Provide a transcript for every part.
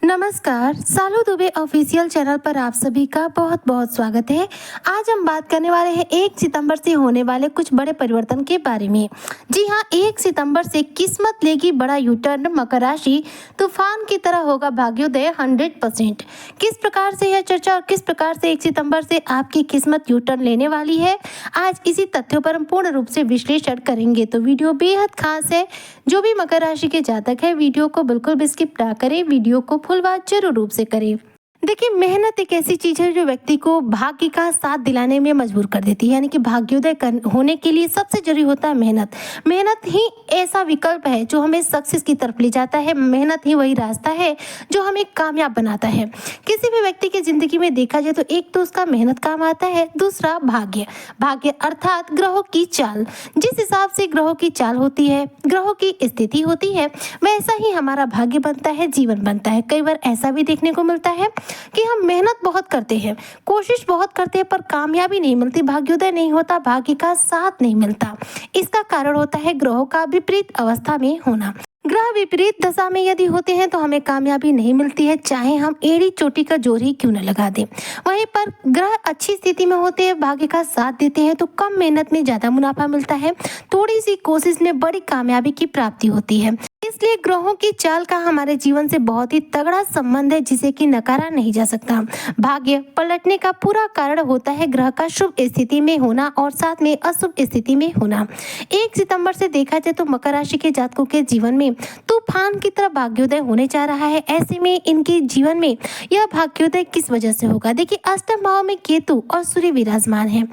नमस्कार, सालू Dubey official channel पर आप सभी का बहुत बहुत स्वागत है। आज हम बात करने वाले हैं 1 सितंबर से होने वाले कुछ बड़े परिवर्तन के बारे में। जी हाँ, 1 सितंबर से किस्मत लेगी बड़ा यूटर्न, मकर राशि तूफान की तरह होगा भाग्योदय 100%। किस प्रकार से यह चर्चा और किस प्रकार से 1 सितंबर से आपकी किस्मत यूटर्न लेने वाली है, आज इसी तथ्यों पर हम पूर्ण रूप से विश्लेषण करेंगे। तो वीडियो बेहद खास है। जो भी मकर राशि के जातक है, वीडियो को बिल्कुल भी स्किप ना करें, वीडियो को फुल वॉच जरूर रूप से करें। देखिए, मेहनत एक ऐसी चीज है जो व्यक्ति को भाग्य का साथ दिलाने में मजबूर कर देती है। यानी कि भाग्योदय होने के लिए सबसे जरूरी होता है मेहनत। मेहनत ही ऐसा विकल्प है जो हमें सक्सेस की तरफ ले जाता है। मेहनत ही वही रास्ता है जो हमें कामयाब बनाता है। किसी भी व्यक्ति की जिंदगी में देखा जाए तो एक तो उसका मेहनत काम आता है, दूसरा भाग्य। भाग्य अर्थात ग्रहों की चाल। जिस हिसाब से ग्रहों की चाल होती है, ग्रहों की स्थिति होती है, वैसा ही हमारा भाग्य बनता है, जीवन बनता है। कई बार ऐसा भी देखने को मिलता है कि हम मेहनत बहुत करते हैं, कोशिश बहुत करते हैं, पर कामयाबी नहीं मिलती, भाग्योदय नहीं होता, भाग्य का साथ नहीं मिलता। इसका कारण होता है ग्रहों का विपरीत अवस्था में होना। ग्रह विपरीत दशा में यदि होते हैं तो हमें कामयाबी नहीं मिलती है, चाहे हम एड़ी चोटी का जोर ही क्यों न लगा दें। वहीं पर ग्रह अच्छी स्थिति में होते हैं, भाग्य का साथ देते हैं, तो कम मेहनत में ज्यादा मुनाफा मिलता है, थोड़ी सी कोशिश में बड़ी कामयाबी की प्राप्ति होती है। इसलिए ग्रहों की चाल का हमारे जीवन से बहुत ही तगड़ा संबंध है, जिसे कि नकारा नहीं जा सकता। भाग्य पलटने का पूरा कारण होता है ग्रह का शुभ स्थिति में होना और साथ में अशुभ स्थिति में होना। 1 सितंबर से देखा जाए तो मकर राशि के जातकों के जीवन में तूफान की तरह भाग्योदय होने जा रहा है। ऐसे में इनके जीवन में यह भाग्योदय किस वजह से होगा? देखिए, अष्टम भाव में केतु और सूर्य विराजमान है,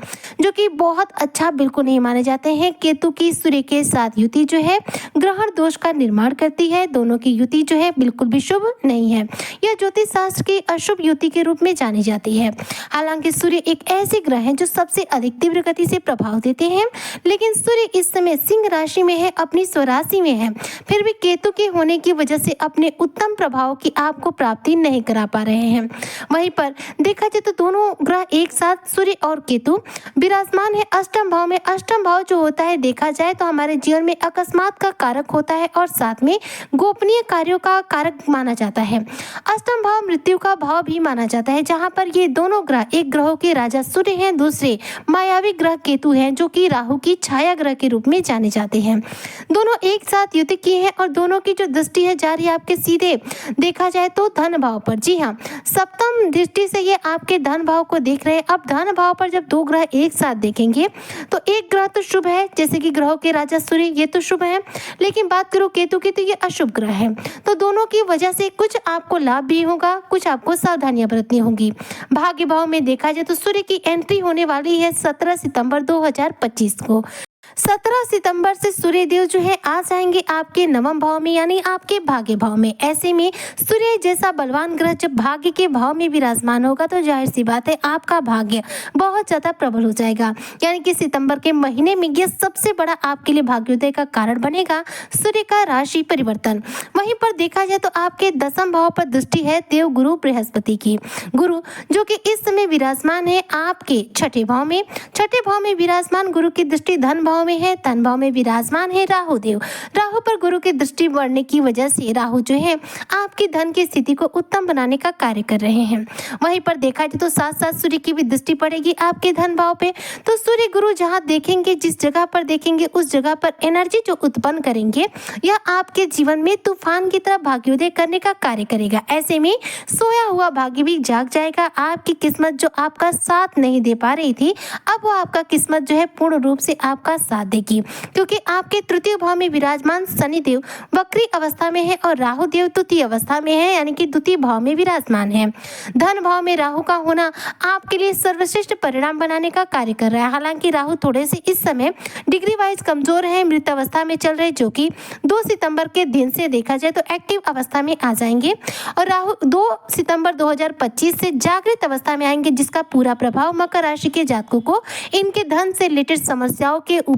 जो कि बहुत अच्छा बिल्कुल नहीं माने जाते हैं। केतु की सूर्य के साथ युति जो है ग्रहण दोष का निर्माण करती है। दोनों की युति जो है बिल्कुल भी शुभ नहीं है। यह ज्योतिष शास्त्र की अशुभ युति के रूप में जानी जाती है। हालांकि सूर्य एक ऐसे ग्रह है जो सबसे अधिक तीव्र गति से प्रभाव देते हैं, लेकिन सूर्य इस समय सिंह राशि में है, अपनी स्वराशि में है। फिर भी केतु के होने की वजह से अपने उत्तम प्रभाव की आपको प्राप्ति नहीं करा पा रहे हैं। वहीं पर देखा जाए तो दोनों ग्रह एक साथ सूर्य और केतु विराजमान है अष्टम भाव में। अष्टम भाव जो होता है देखा जाए तो हमारे जीवन में अकस्मात का कारक होता है और साथ में गोपनीय कार्यों का कारक माना जाता है। अष्टम भाव मृत्यु का भाव भी माना जाता है, जहां पर ये दोनों ग्रह, एक ग्रहों के राजा सूर्य हैं, दूसरे मायावी ग्रह केतु हैं, जो कि राहु की छाया ग्रह के रूप में जाने जाते हैं। दोनों एक साथ युति किए हैं और दोनों की जो दृष्टि है जा रही है आपके सीधे देखा जाए तो धन भाव पर। जी हाँ, सप्तम दृष्टि से ये आपके धन भाव को देख रहे हैं। अब धन भाव पर जब दो ग्रह एक साथ देखेंगे तो एक ग्रह तो शुभ है, जैसे कि ग्रहों के राजा सूर्य, ये तो शुभ है, लेकिन बात करो केतु की तो ये अशुभ ग्रह है। तो दोनों की वजह से कुछ आपको लाभ भी होगा, कुछ आपको सावधानियां बरतनी होंगी। भाग्य भाव में देखा जाए तो सूर्य की एंट्री होने वाली है 17 सितंबर 2025 को। 17 सितंबर से सूर्य देव जो है आ जाएंगे आपके नवम भाव में, यानी आपके भाग्य भाव में। ऐसे में सूर्य जैसा बलवान ग्रह जब भाग्य के भाव में विराजमान होगा तो जाहिर सी बात है आपका भाग्य बहुत ज्यादा प्रबल हो जाएगा। यानी कि सितंबर के महीने में यह सबसे बड़ा आपके लिए भाग्योदय का कारण बनेगा, सूर्य का राशि परिवर्तन। वहीं पर देखा जाए तो आपके दसम भाव पर दृष्टि है देव गुरु बृहस्पति की। गुरु जो कि इस समय विराजमान है आपके छठे भाव में। छठे भाव में विराजमान गुरु की दृष्टि धन भाव में है, धन भाव में विराजमान है राहु देव। राहु पर गुरु की दृष्टि बढ़ने की वजह से राहु जो है आपकी धन की स्थिति को उत्तम बनाने का कार्य कर रहे हैं। वहीं पर देखा जाए तो साथ साथ सूर्य की भी दृष्टि पड़ेगी आपके धन भाव पे। तो सूर्य गुरु जहां देखेंगे, जिस जगह पर देखेंगे, उस जगह पर एनर्जी जो उत्पन्न करेंगे यह आपके जीवन में तूफान की तरह भाग्योदय करने का कार्य करेगा। ऐसे में सोया हुआ भाग्य भी जाग जाएगा। आपकी किस्मत जो आपका साथ नहीं दे पा रही थी, अब वो आपका किस्मत जो है पूर्ण रूप से आपका साथ देगी, क्योंकि आपके तृतीय भाव में विराजमान शनि देव वक्री अवस्था में है और राहु देव तृतीय अवस्था में है, यानी कि द्वितीय भाव में विराजमान है। धन भाव में राहु का होना आपके लिए सर्वश्रेष्ठ परिणाम बनाने का कार्य कर रहा है। हालांकि राहु थोड़े से इस समय डिग्री वाइज कमजोर है, मृत अवस्था में चल रहे, जो कि 2 सितंबर के दिन से देखा जाए तो एक्टिव अवस्था में आ जाएंगे और राहु 2 सितंबर 2025 से जागृत अवस्था में आएंगे, जिसका पूरा प्रभाव मकर राशि के जातकों को इनके धन से रिलेटेड समस्याओं के ऊपर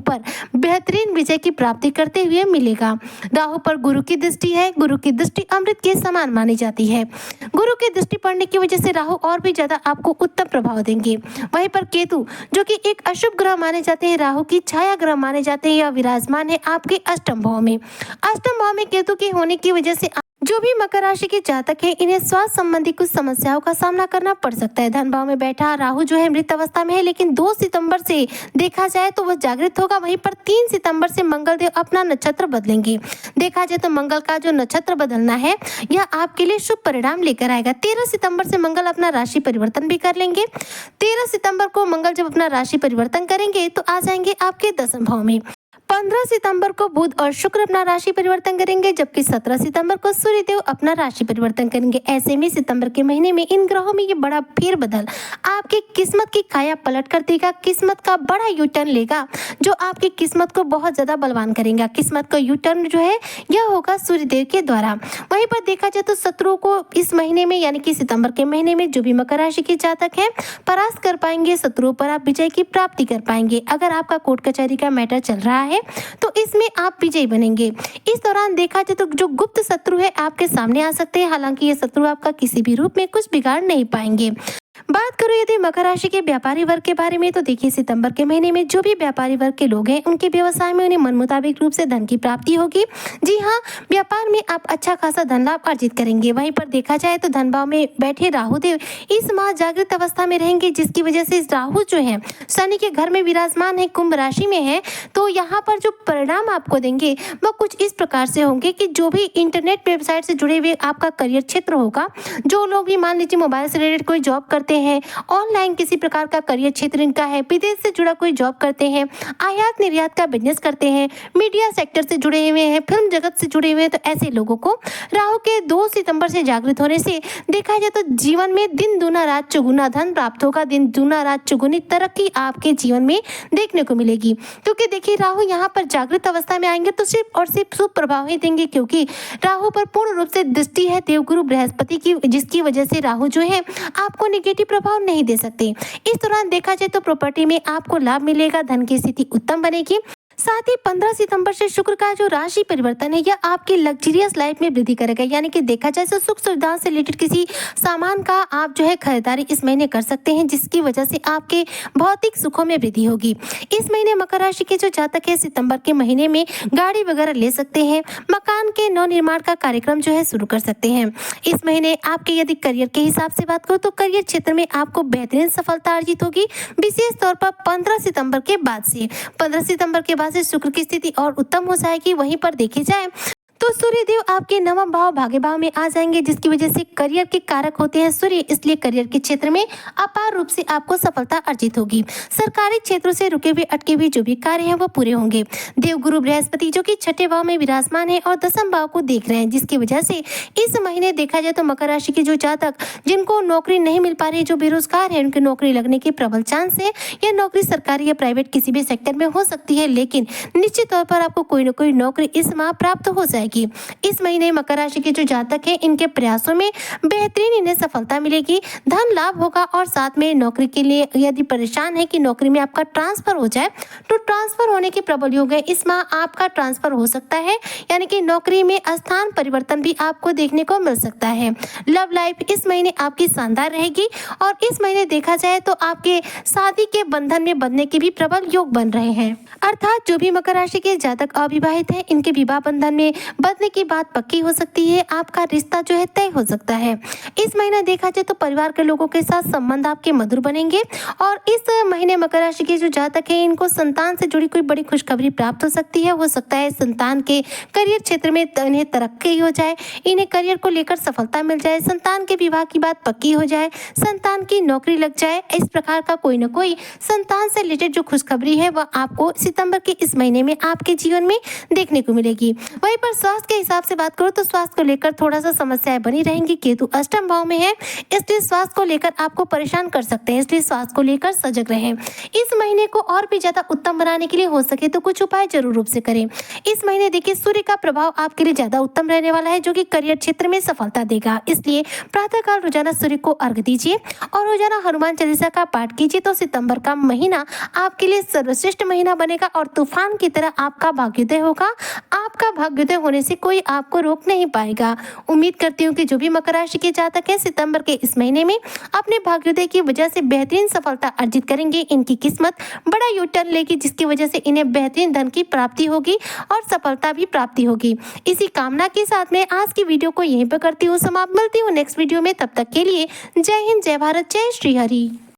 बेहतरीन विजय की प्राप्ति करते हुए मिलेगा। राहु पर गुरु की दृष्टि है। गुरु की दृष्टि अमृत के समान मानी जाती है। गुरु की दृष्टि पड़ने की वजह से राहु और भी ज्यादा आपको उत्तम प्रभाव देंगे। वहीं पर केतु जो कि एक अशुभ ग्रह माने जाते हैं, राहु की छाया ग्रह माने जाते हैं, यह विराजमान है आपके अष्टम भाव में। अष्टम भाव में केतु के होने की वजह से जो भी मकर राशि के जातक है, इन्हें स्वास्थ्य संबंधी कुछ समस्याओं का सामना करना पड़ सकता है। धन भाव में बैठा राहु जो है मृत अवस्था में है, लेकिन 2 सितंबर से देखा जाए तो वह जागृत होगा। वहीं पर 3 सितंबर से मंगल देव अपना नक्षत्र बदलेंगे। देखा जाए तो मंगल का जो नक्षत्र बदलना है, यह आपके लिए शुभ परिणाम लेकर आएगा। 13 सितंबर से मंगल अपना राशि परिवर्तन भी कर लेंगे। 13 सितंबर को मंगल जब अपना राशि परिवर्तन करेंगे तो आ जाएंगे आपके 10वें भाव में। 15 सितंबर को बुध और शुक्र अपना राशि परिवर्तन करेंगे, जबकि 17 सितंबर को सूर्यदेव अपना राशि परिवर्तन करेंगे। ऐसे में सितंबर के महीने में इन ग्रहों में ये बड़ा फेरबदल आपकी किस्मत की काया पलट कर देगा। किस्मत का बड़ा यू टर्न लेगा, जो आपकी किस्मत को बहुत ज्यादा बलवान करेगा। किस्मत का यू टर्न जो है यह होगा सूर्यदेव के द्वारा। वहीं पर देखा जाए तो शत्रुओं को इस महीने में यानी कि सितंबर के महीने में जो भी मकर राशि के जातक हैं परास्त कर पाएंगे। शत्रुओं पर आप विजय की प्राप्ति कर पाएंगे। अगर आपका कोर्ट कचहरी का मैटर चल रहा है तो इसमें आप विजयी बनेंगे। इस दौरान देखा जाए तो जो गुप्त शत्रु है आपके सामने आ सकते हैं, हालांकि ये शत्रु आपका किसी भी रूप में कुछ बिगाड़ नहीं पाएंगे। बात करूं यदि मकर राशि के व्यापारी वर्ग के बारे में, तो देखिए सितंबर के महीने में जो भी व्यापारी वर्ग के लोग हैं उनके व्यवसाय में उन्हें मन मुताबिक रूप से धन की प्राप्ति होगी। जी हाँ, व्यापार में आप अच्छा खासा धन लाभ अर्जित करेंगे। वहीं पर देखा जाए तो धन भाव में बैठे राहु देव इस माह जागृत अवस्था में रहेंगे, जिसकी वजह से राहु जो है शनि के घर में विराजमान है, कुंभ राशि में है। तो यहाँ पर जो परिणाम आपको देंगे वह कुछ इस प्रकार से होंगे कि जो भी इंटरनेट वेबसाइट से जुड़े हुए आपका करियर क्षेत्र होगा, जो लोग भी मान लीजिए मोबाइल से रिलेटेड कोई जॉब करते हैं, ऑनलाइन किसी प्रकार का करियर क्षेत्र इनका है, विदेश से जुड़ा कोई जॉब करते हैं, आयात निर्यात का बिजनेस करते हैं, मीडिया सेक्टर से जुड़े हुए हैं, फिल्म जगत से जुड़े हुए हैं, तो ऐसे लोगों को राहु के 2 सितंबर से जागृत होने से देखा जाए तो जीवन में दिन दूना रात चौगुना धन प्राप्त होगा। दिन दूना रात चौगुनी तरक्की आपके जीवन में देखने को मिलेगी, क्योंकि देखिए राहु यहाँ पर जागृत अवस्था में आएंगे तो सिर्फ और सिर्फ शुभ प्रभाव ही देंगे, क्योंकि राहु पर पूर्ण रूप से दृष्टि है देवगुरु बृहस्पति की, जिसकी वजह से राहु जो है आपको नेगेटिव प्रभाव नहीं दे सकते। इस दौरान देखा जाए तो प्रॉपर्टी में आपको लाभ मिलेगा, धन की स्थिति उत्तम बनेगी। साथ ही 15 सितंबर से शुक्र का जो राशि परिवर्तन है यह आपकी लग्जरियस लाइफ में वृद्धि करेगा, यानी कि देखा जाए तो सुख सुविधाओं से रिलेटेड किसी सामान का आप जो है खरीदारी इस महीने कर सकते हैं, जिसकी वजह से आपके भौतिक सुखों में वृद्धि होगी। इस महीने मकर राशि के जो जातक है सितंबर के महीने में गाड़ी वगैरह ले सकते हैं, मकान के नव निर्माण का कार्यक्रम जो है शुरू कर सकते हैं। इस महीने आपके यदि करियर के हिसाब से बात करो तो करियर क्षेत्र में आपको बेहतरीन सफलता अर्जित होगी, विशेष तौर पर 15 सितंबर के बाद से। 15 सितंबर के बाद से शुक्र की स्थिति और उत्तम हो जाएगी। वहीं पर देखी जाए तो सूर्यदेव आपके 9वें भाव भाग्य भाव में आ जाएंगे, जिसकी वजह से करियर के कारक होते हैं सूर्य, इसलिए करियर के क्षेत्र में अपार रूप से आपको सफलता अर्जित होगी। सरकारी क्षेत्रों से रुके हुए अटके हुए जो भी कार्य हैं वो पूरे होंगे। देवगुरु बृहस्पति जो कि 6ठे भाव में विराजमान है और 10वें भाव को देख रहे हैं, जिसकी वजह से इस महीने देखा जाए तो मकर राशि के जो जातक जिनको नौकरी नहीं मिल पा रही, जो बेरोजगार है, उनकी नौकरी लगने के प्रबल चांस है। यह नौकरी सरकारी या प्राइवेट किसी भी सेक्टर में हो सकती है, लेकिन निश्चित तौर पर आपको कोई न कोई नौकरी इस माह प्राप्त हो जाएगी। इस महीने मकर राशि के जो जातक हैं इनके प्रयासों में बेहतरीन इन्हें सफलता मिलेगी, धन लाभ होगा। और साथ में नौकरी के लिए यदि परेशान है कि नौकरी में आपका ट्रांसफर हो जाए, तो ट्रांसफर होने के प्रबल योग है। इस माह आपका ट्रांसफर हो सकता है, यानी कि नौकरी में स्थान परिवर्तन भी आपको देखने को मिल सकता है। लव लाइफ इस महीने आपकी शानदार रहेगी और इस महीने देखा जाए तो आपके शादी के बंधन में बंधने के भी प्रबल योग बन रहे हैं। अर्थात जो भी मकर राशि के जातक अविवाहित हैं, इनके विवाह बंधन में बंधने की बात पक्की हो सकती है, आपका रिश्ता जो है तय हो सकता है। इस महीने देखा जाए तो परिवार के लोगों के साथ संबंध आपके मधुर बनेंगे और इस महीने मकर राशि के जो जातक हैं इनको संतान से जुड़ी कोई बड़ी खुशखबरी प्राप्त हो सकती है। हो सकता है संतान के करियर क्षेत्र में इन्हें तरक्की हो जाए, इन्हें करियर को लेकर सफलता मिल जाए, संतान के विवाह की बात पक्की हो जाए, संतान की नौकरी लग जाए। इस प्रकार का कोई न कोई संतान से रिलेटेड जो खुशखबरी है वह आपको सितंबर के इस महीने में आपके जीवन में देखने को मिलेगी। वहीं पर स्वास्थ्य के हिसाब से बात करो तो स्वास्थ्य को लेकर थोड़ा सा समस्याएं बनी रहेंगी। केतु अष्टम भाव में है, इसलिए स्वास्थ्य को लेकर आपको परेशान कर सकते हैं, इसलिए स्वास्थ्य को लेकर सजग रहें। इस महीने को और भी ज्यादा उत्तम बनाने के लिए हो सके तो कुछ उपाय जरूर रूप से करें। इस महीने देखिए सूर्य का प्रभाव आपके लिए ज्यादा उत्तम रहने वाला है, जो कि करियर क्षेत्र में सफलता देगा। इसलिए प्रातःकाल रोजाना सूर्य को अर्घ दीजिए और रोजाना हनुमान चालीसा का पाठ कीजिए, तो सितंबर का महीना आपके लिए सर्वश्रेष्ठ महीना बनेगा और तूफान की तरह आपका भाग्योदय होगा। आपका भाग्योदय होने होने से कोई आपको रोक नहीं पाएगा। उम्मीद करती हूँ कि जो भी मकर राशि के जातक हैं सितंबर के इस महीने में अपने भाग्योदय की वजह से बेहतरीन सफलता अर्जित करेंगे। इनकी किस्मत बड़ा यू टर्न लेगी, जिसकी वजह से इन्हें बेहतरीन धन की प्राप्ति होगी और सफलता भी प्राप्ति होगी। इसी कामना के साथ में आज की वीडियो को यहीं पर करती हूँ समाप्त। मिलती हूँ नेक्स्ट वीडियो में, तब तक के लिए जय हिंद, जय भारत, जय श्री हरि।